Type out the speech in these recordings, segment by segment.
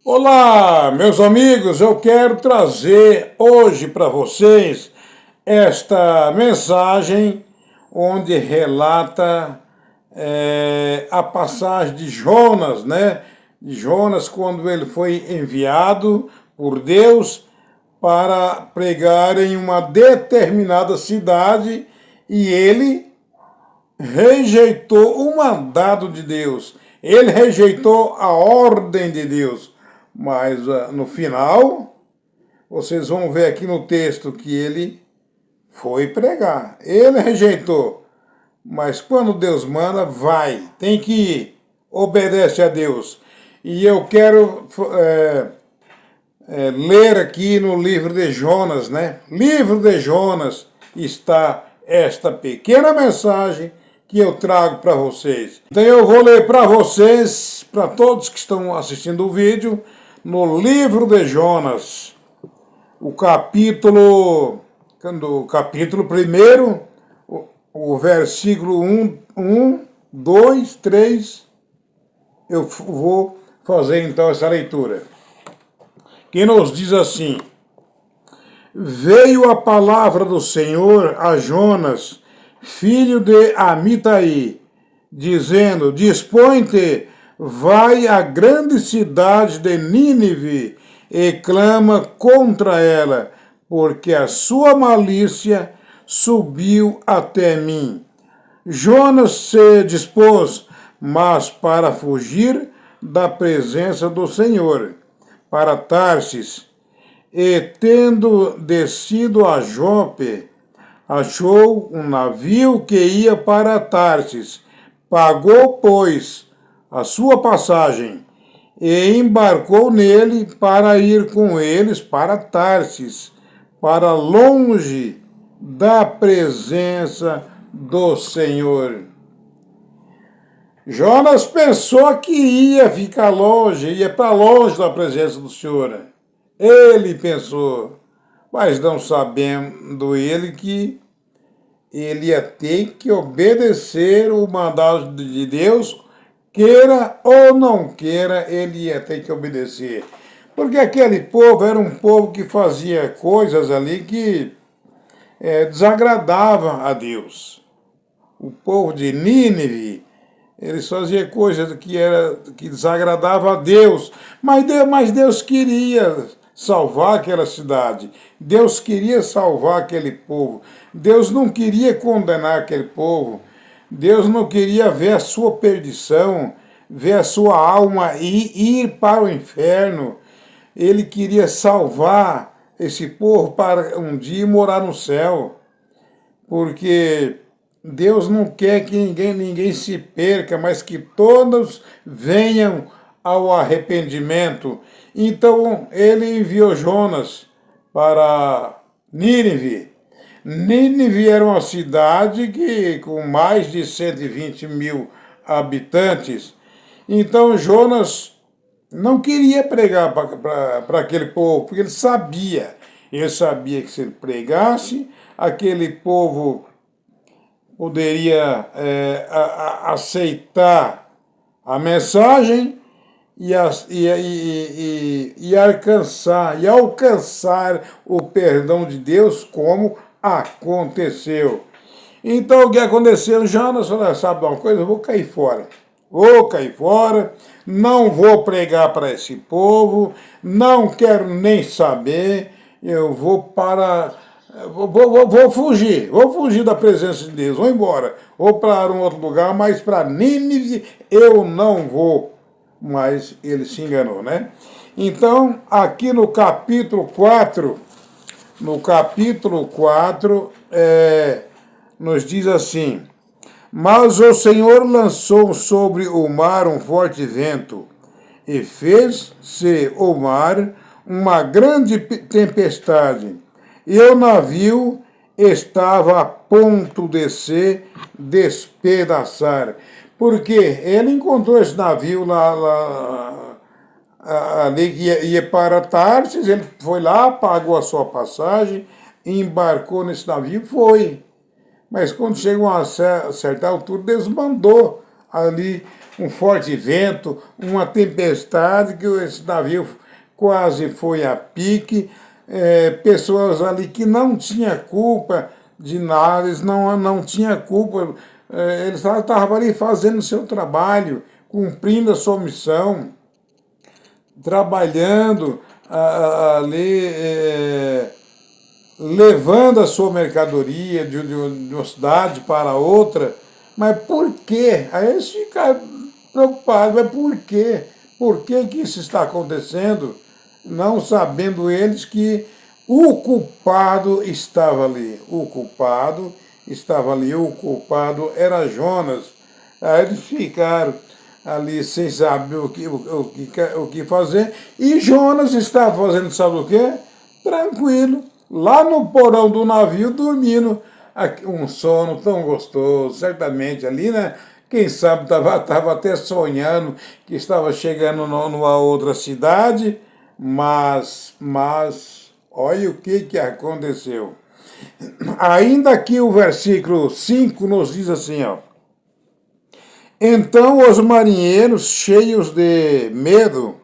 Olá, meus amigos, eu quero trazer hoje para vocês esta mensagem onde relata a passagem de Jonas, né? De Jonas quando ele foi enviado por Deus para pregar em uma determinada cidade e ele rejeitou o mandado de Deus. Ele rejeitou a ordem de Deus. Mas no final, vocês vão ver aqui no texto que ele foi pregar. Ele rejeitou. Mas quando Deus manda, vai. Tem que ir. Obedece a Deus. E eu quero ler aqui no livro de Jonas, né? Livro de Jonas está esta pequena mensagem que eu trago para vocês. Então eu vou ler para vocês, para todos que estão assistindo o vídeo, no livro de Jonas, o capítulo 1, o versículo 1, 2, 3, eu vou fazer então essa leitura, que nos diz assim: Veio a palavra do Senhor a Jonas, filho de Amitai, dizendo: Dispõe-te, vai à grande cidade de Nínive e clama contra ela, porque a sua malícia subiu até mim. Jonas se dispôs, mas para fugir da presença do Senhor, para Tarsis, e tendo descido a Jope, achou um navio que ia para Tarsis, pagou, pois, a sua passagem, e embarcou nele para ir com eles para Tarsis, para longe da presença do Senhor. Jonas pensou que ia ficar longe, ia para longe da presença do Senhor. Ele pensou, mas não sabendo ele que ele ia ter que obedecer o mandado de Deus, queira ou não queira, ele ia ter que obedecer. Porque aquele povo era um povo que fazia coisas ali que desagradavam a Deus. O povo de Nínive, eles faziam coisas que desagradavam a Deus, mas Deus queria salvar aquela cidade. Deus queria salvar aquele povo. Deus não queria condenar aquele povo. Deus não queria ver a sua perdição, ver a sua alma ir para o inferno. Ele queria salvar esse povo para um dia morar no céu. Porque Deus não quer que ninguém se perca, mas que todos venham ao arrependimento. Então ele enviou Jonas para Nínive. Nínive era uma cidade com mais de 120 mil habitantes. Então Jonas não queria pregar para aquele povo, porque ele sabia que se ele pregasse, aquele povo poderia aceitar a mensagem e alcançar o perdão de Deus, como aconteceu. Então o que aconteceu? Jonas falou: sabe uma coisa, eu vou cair fora. Não vou pregar para esse povo, não quero nem saber, eu vou fugir da presença de Deus, vou embora, vou para um outro lugar, mas para Nínive eu não vou. Mas ele se enganou, né? Então, aqui no capítulo 4, nos diz assim: Mas o Senhor lançou sobre o mar um forte vento, e fez-se o mar uma grande tempestade, e o navio estava a ponto de se despedaçar. Porque ele encontrou esse navio ali que ia para Tarsis, ele foi lá, pagou a sua passagem, embarcou nesse navio e foi. Mas quando chegou a certa altura, desmandou ali um forte vento, uma tempestade, que esse navio quase foi a pique, pessoas ali que não tinham culpa de nada, eles não tinham culpa, eles estavam ali fazendo o seu trabalho, cumprindo a sua missão, trabalhando ali, levando a sua mercadoria de uma cidade para outra. Mas por quê? Aí eles ficaram preocupados, mas por quê? Por que que isso está acontecendo? Não sabendo eles que o culpado estava ali. O culpado estava ali, o culpado era Jonas. Aí eles ficaram ali sem saber o que fazer. E Jonas estava fazendo, sabe o quê? Tranquilo, lá no porão do navio, dormindo. Um sono tão gostoso, certamente ali, né? Quem sabe estava até sonhando que estava chegando numa outra cidade, mas olha o que aconteceu. Ainda aqui o versículo 5 nos diz assim, ó. Então os marinheiros, cheios de medo,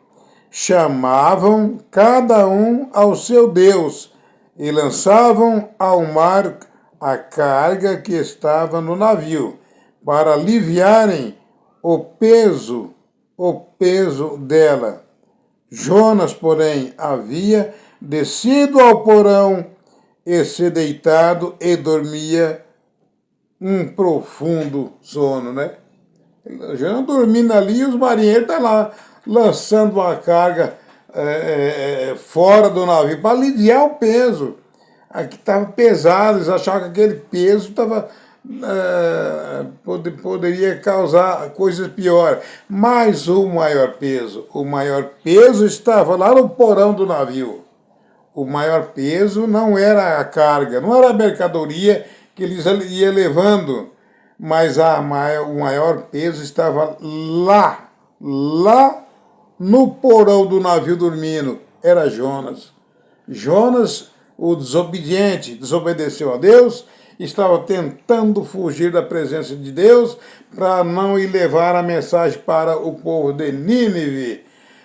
chamavam cada um ao seu Deus e lançavam ao mar a carga que estava no navio, para aliviarem o peso dela. Jonas, porém, havia descido ao porão e se deitado e dormia um profundo sono, né? Jonas dormindo ali e os marinheiros estão lá lançando uma carga fora do navio para aliviar o peso. Aqui estava pesado, eles achavam que aquele peso poderia causar coisas piores. Mas o maior peso estava lá no porão do navio. O maior peso não era a carga, não era a mercadoria que eles iam levando, mas o maior peso estava lá no porão do navio dormindo, era Jonas. Jonas, o desobediente, desobedeceu a Deus, estava tentando fugir da presença de Deus para não ir levar a mensagem para o povo de Nínive.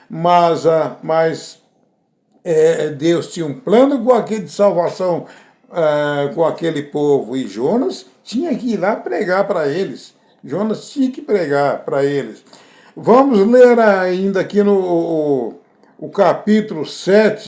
Mas Deus tinha um plano com aquele de salvação com aquele povo, e Jonas tinha que ir lá pregar para eles. Jonas tinha que pregar para eles. Vamos ler ainda aqui no o capítulo 7.